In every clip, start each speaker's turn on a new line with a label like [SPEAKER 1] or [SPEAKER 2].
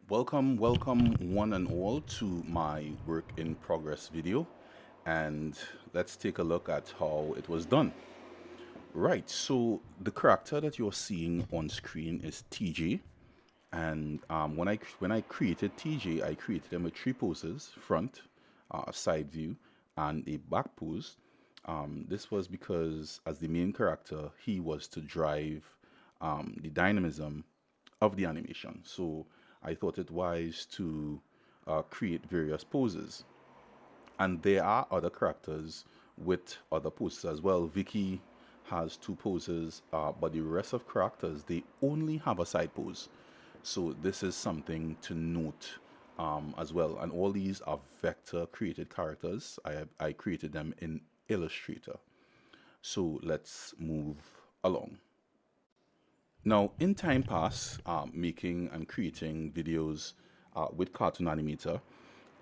[SPEAKER 1] Welcome one and all to my work in progress video, and let's take a look at how it was done. Right, so the character that you're seeing on screen is TJ, and when I created TJ, I created him with three poses: front, side view, and a back pose. This was because, as the main character, he was to drive the dynamism of the animation. So I thought it wise to create various poses. And there are other characters with other poses as well. Vicky has two poses, but the rest of characters, they only have a side pose. So this is something to note as well. And all these are vector created characters. I created them in Illustrator. So let's move along. Now, in time past, making and creating videos with Cartoon Animator,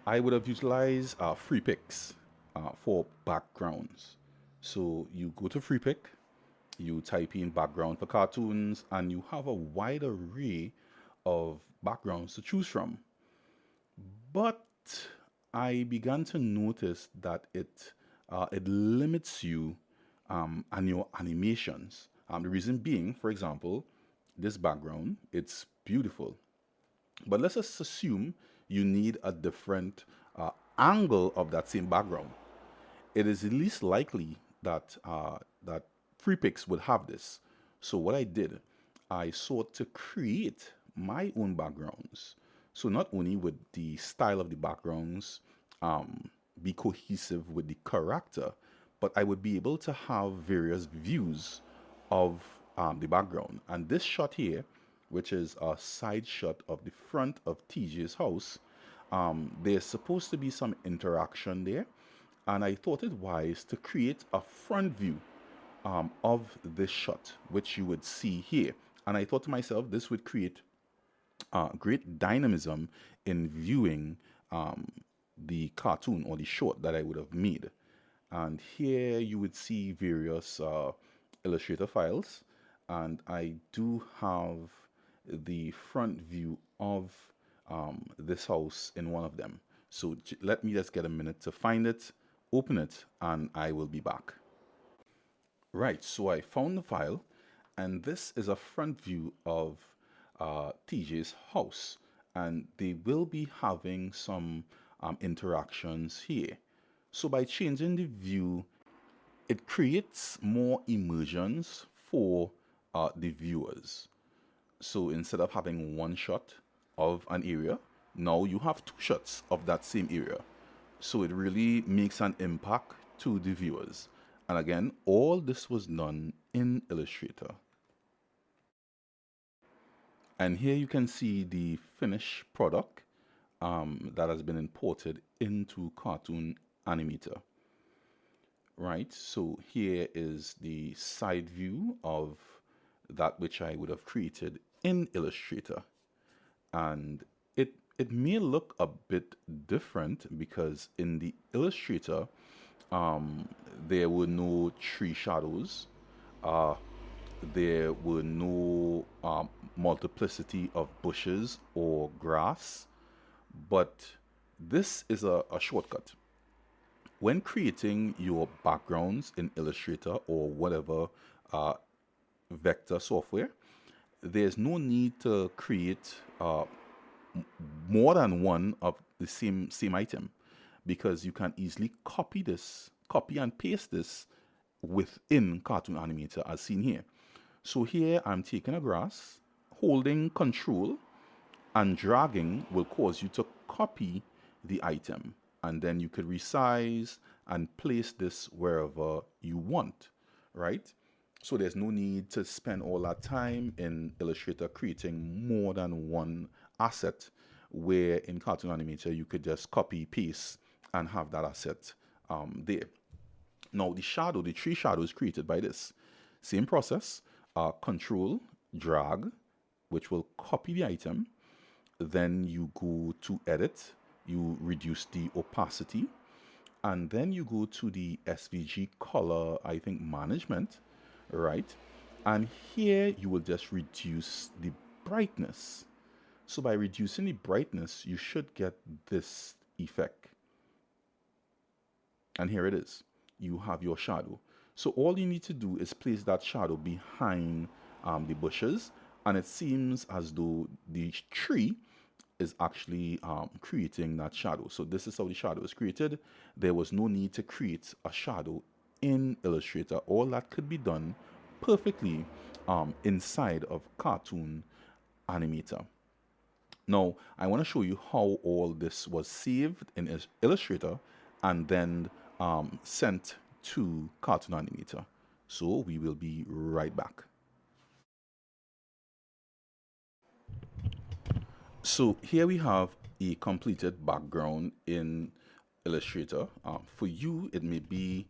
[SPEAKER 1] I would have utilized free picks for backgrounds. So you go to free pick, you type in background for cartoons, and you have a wide array of backgrounds to choose from. But I began to notice that it limits you and your animations. The reason being, for example, this background, it's beautiful. But let's just assume you need a different angle of that same background. It is least likely that FreePix would have this. So what I did, I sought to create my own backgrounds. So not only would the style of the backgrounds be cohesive with the character, but I would be able to have various views of the background. And this shot here, which is a side shot of the front of TJ's house, there's supposed to be some interaction there. And I thought it wise to create a front view of this shot, which you would see here. And I thought to myself, this would create great dynamism in viewing the cartoon or the short that I would have made. And here you would see various Illustrator files, and I do have the front view of this house in one of them. So let me just get a minute to find it, open it, and I will be back. Right, so I found the file, and this is a front view of TJ's house, and they will be having some interactions here. So by changing the view, it creates more immersions for the viewers. So instead of having one shot of an area, now you have two shots of that same area. So it really makes an impact to the viewers. And again, all this was done in Illustrator. And here you can see the finished product that has been imported into Cartoon Animator. Right, so here is the side view of that which I would have created in Illustrator. And it may look a bit different because in the Illustrator, there were no tree shadows. Uh, there were no multiplicity of bushes or grass, but this is a shortcut. When creating your backgrounds in Illustrator or whatever uh, vector software, there's no need to create more than one of the same item, because you can easily copy and paste this within Cartoon Animator as seen here. So here I'm taking a grass, holding control and dragging will cause you to copy the item, and then you could resize and place this wherever you want, right? So there's no need to spend all that time in Illustrator creating more than one asset, where in Cartoon Animator you could just copy paste and have that asset there. Now the tree shadow is created by this same process. Control, drag, which will copy the item. Then you go to edit, you reduce the opacity, and then you go to the SVG color, I think, management, right? And here you will just reduce the brightness. So by reducing the brightness, you should get this effect. And here it is. You have your shadow. So all you need to do is place that shadow behind the bushes, and it seems as though the tree is actually creating that shadow. So this is how the shadow is created. There was no need to create a shadow in Illustrator. All that could be done perfectly inside of Cartoon Animator. Now, I want to show you how all this was saved in Illustrator and then sent to Cartoon Animator. So we will be right back. So here we have a completed background in Illustrator. For you, it may be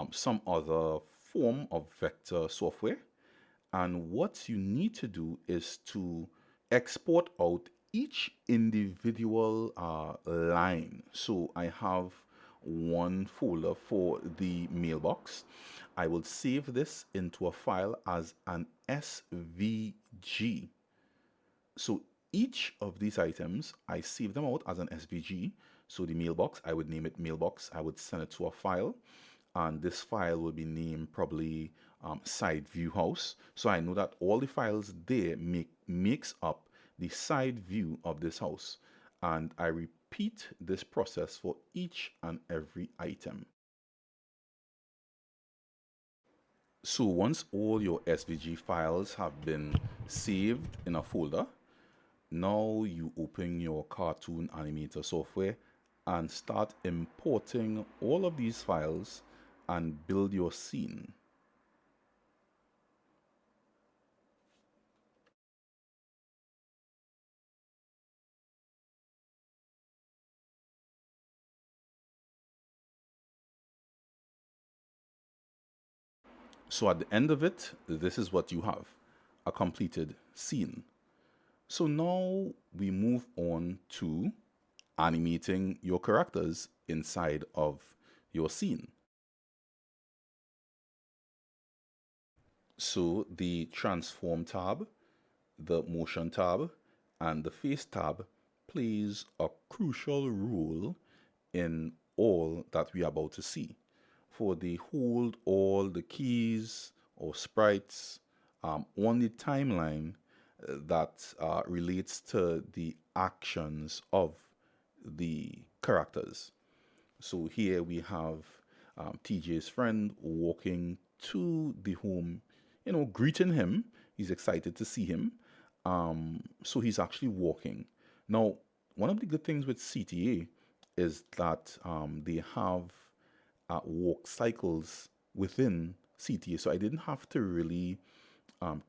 [SPEAKER 1] some other form of vector software. And what you need to do is to export out each individual line. So I have one folder for the mailbox. I will save this into a file as an SVG. So each of these items, I save them out as an SVG. So the mailbox, I would name it mailbox. I would send it to a file, and this file will be named probably side view house. So I know that all the files there makes up the side view of this house. And I repeat this process for each and every item. So once all your SVG files have been saved in a folder, now you open your Cartoon Animator software and start importing all of these files and build your scene. So at the end of it, this is what you have, a completed scene. So now we move on to animating your characters inside of your scene. So the transform tab, the motion tab, and the face tab plays a crucial role in all that we are about to see. For they hold all the keys or sprites on the timeline that relates to the actions of the characters. So here we have TJ's friend walking to the home, greeting him. He's excited to see him. So he's actually walking. Now, one of the good things with CTA is that they have walk cycles within CTA. So I didn't have to really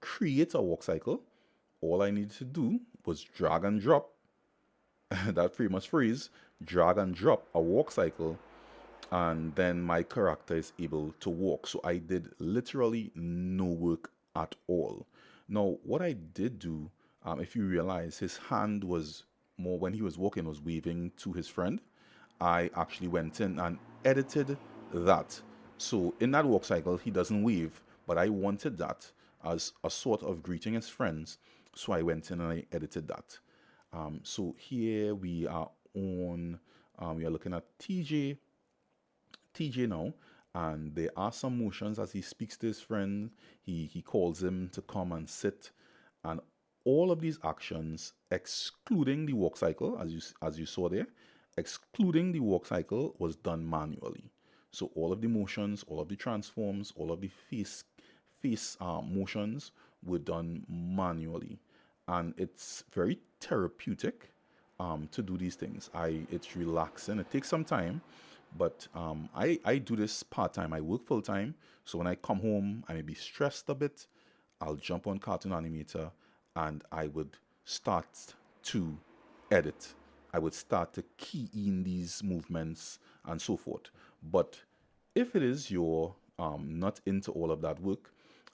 [SPEAKER 1] create a walk cycle. All I needed to do was drag and drop that famous phrase, drag and drop a walk cycle, and then my character is able to walk. So I did literally no work at all. Now, what I did do, if you realize, his hand was more when he was walking, was waving to his friend. I actually went in and edited that. So in that walk cycle, he doesn't wave, but I wanted that as a sort of greeting his friends. So I went in and I edited that. So here we are we are looking at TJ now, and there are some motions as he speaks to his friend. He calls him to come and sit, and all of these actions, excluding the walk cycle, as you saw there, excluding the walk cycle, was done manually. So all of the motions, all of the transforms, all of the face motions were done manually, and it's very therapeutic to do these things. It's relaxing. It takes some time, but I do this part time. I work full time, so when I come home, I may be stressed a bit. I'll jump on Cartoon Animator, and I would start to edit. I would start to key in these movements and so forth. But if it is you're not into all of that work,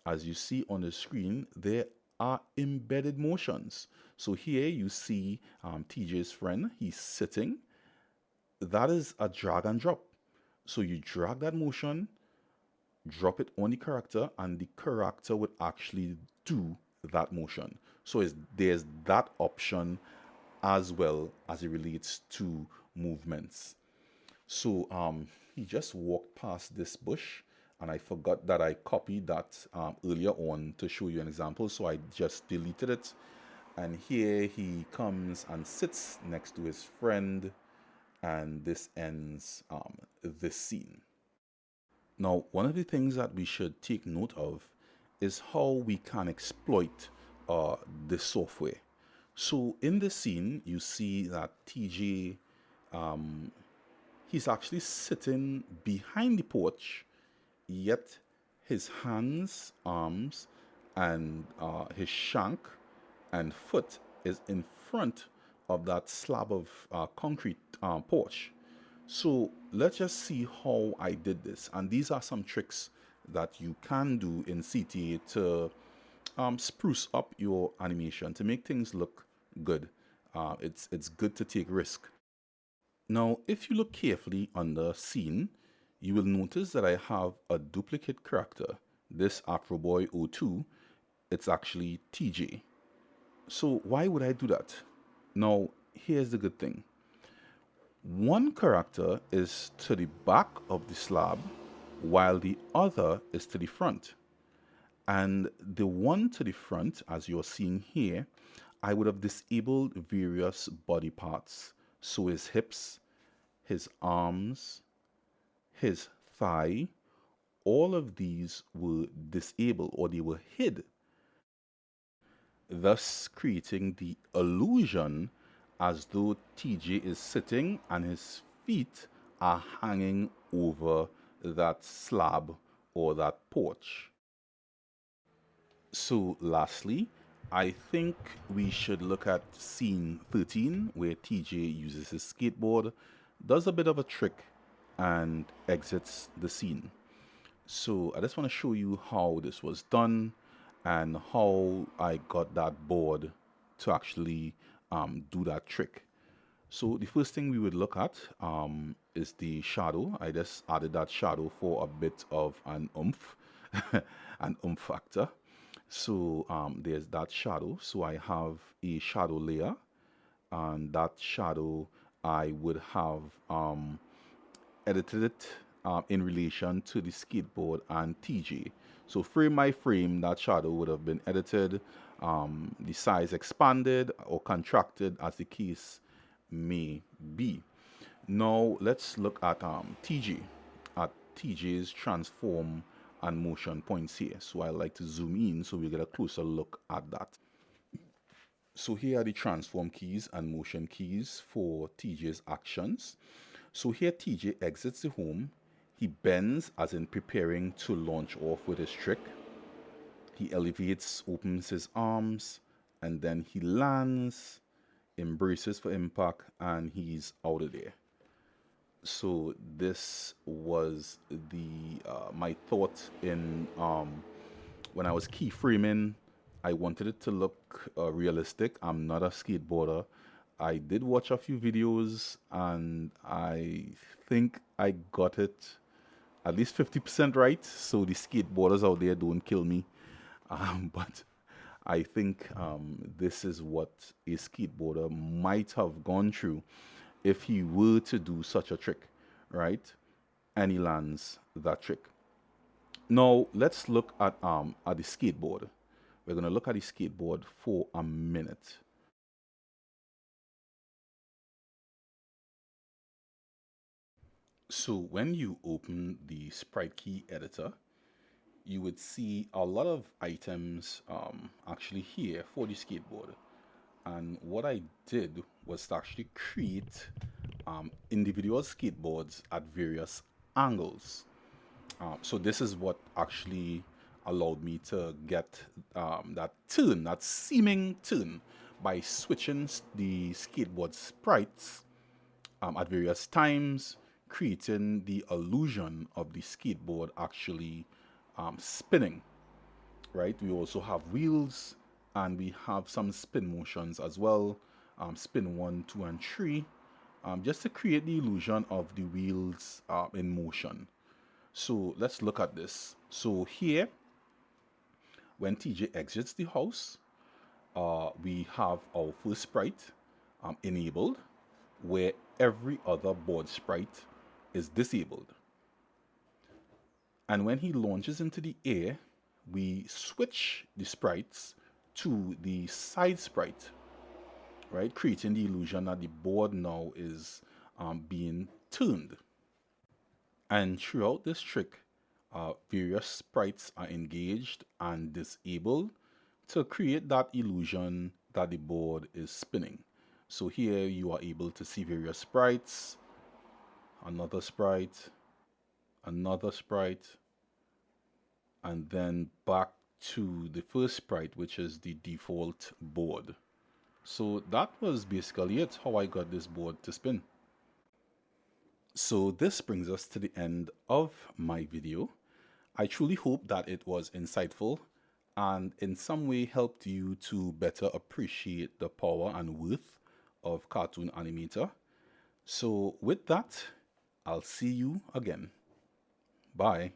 [SPEAKER 1] as you see on the screen, there are embedded motions. So here you see TJ's friend, he's sitting. That is a drag and drop. So you drag that motion, drop it on the character, and the character would actually do that motion. So there's that option as well as it relates to movements. So he just walked past this bush, and I forgot that I copied that earlier on to show you an example. So I just deleted it. And here he comes and sits next to his friend, and this ends this scene. Now, one of the things that we should take note of is how we can exploit the software. So in this scene, you see that TJ, he's actually sitting behind the porch, yet his hands, arms, and his shank and foot is in front of that slab of concrete porch. So let's just see how I did this. And these are some tricks that you can do in CTA to spruce up your animation, to make things look good. It's good to take risk. Now, if you look carefully on the scene, you will notice that I have a duplicate character. This Afro Boy 02, it's actually TJ. So why would I do that? Now, here's the good thing. One character is to the back of the slab, while the other is to the front. And the one to the front, as you're seeing here, I would have disabled various body parts. So his hips, his arms, his thigh, all of these were disabled, or they were hid, thus creating the illusion as though TJ is sitting and his feet are hanging over that slab or that porch. So lastly, I think we should look at scene 13, where TJ uses his skateboard, does a bit of a trick, and exits the scene. So I just want to show you how this was done and how I got that board to actually do that trick. So the first thing we would look at is the shadow. I just added that shadow for a bit of an oomph, an oomph factor. So there's that shadow. So I have a shadow layer, and that shadow I would have edited it in relation to the skateboard and TJ. So frame by frame, that shadow would have been edited, the size expanded or contracted as the case may be. Now let's look at TJ's transform and motion points here. So I like to zoom in so we get a closer look at that. So here are the transform keys and motion keys for TJ's actions. So here TJ exits the home. He bends, as in preparing to launch off with his trick. He elevates, opens his arms, and then he lands, embraces for impact, and he's out of there. So this was the my thought in when I was keyframing. I wanted it to look realistic. I'm not a skateboarder. I did watch a few videos, and I think I got it at least 50% right. So the skateboarders out there, don't kill me. But I think this is what a skateboarder might have gone through if he were to do such a trick, right? And he lands that trick. Now let's look at the skateboard. We're gonna look at the skateboard for a minute. So when you open the sprite key editor, you would see a lot of items actually here for the skateboard. And what I did was to actually create individual skateboards at various angles. So this is what actually allowed me to get that turn, that seeming turn, by switching the skateboard sprites at various times, creating the illusion of the skateboard actually spinning, right? We also have wheels, and we have some spin motions as well, spin 1, 2, and 3, just to create the illusion of the wheels in motion. So let's look at this. So here, when TJ exits the house, we have our first sprite enabled, where every other board sprite is disabled. And when he launches into the air, we switch the sprites to the side sprite, right? Creating the illusion that the board now is being turned. And throughout this trick, various sprites are engaged and disabled to create that illusion that the board is spinning. So here you are able to see various sprites, another sprite, and then back to the first sprite, which is the default board. So that was basically it, how I got this board to spin. So this brings us to the end of my video. I truly hope that it was insightful and in some way helped you to better appreciate the power and worth of Cartoon Animator. So with that, I'll see you again. Bye.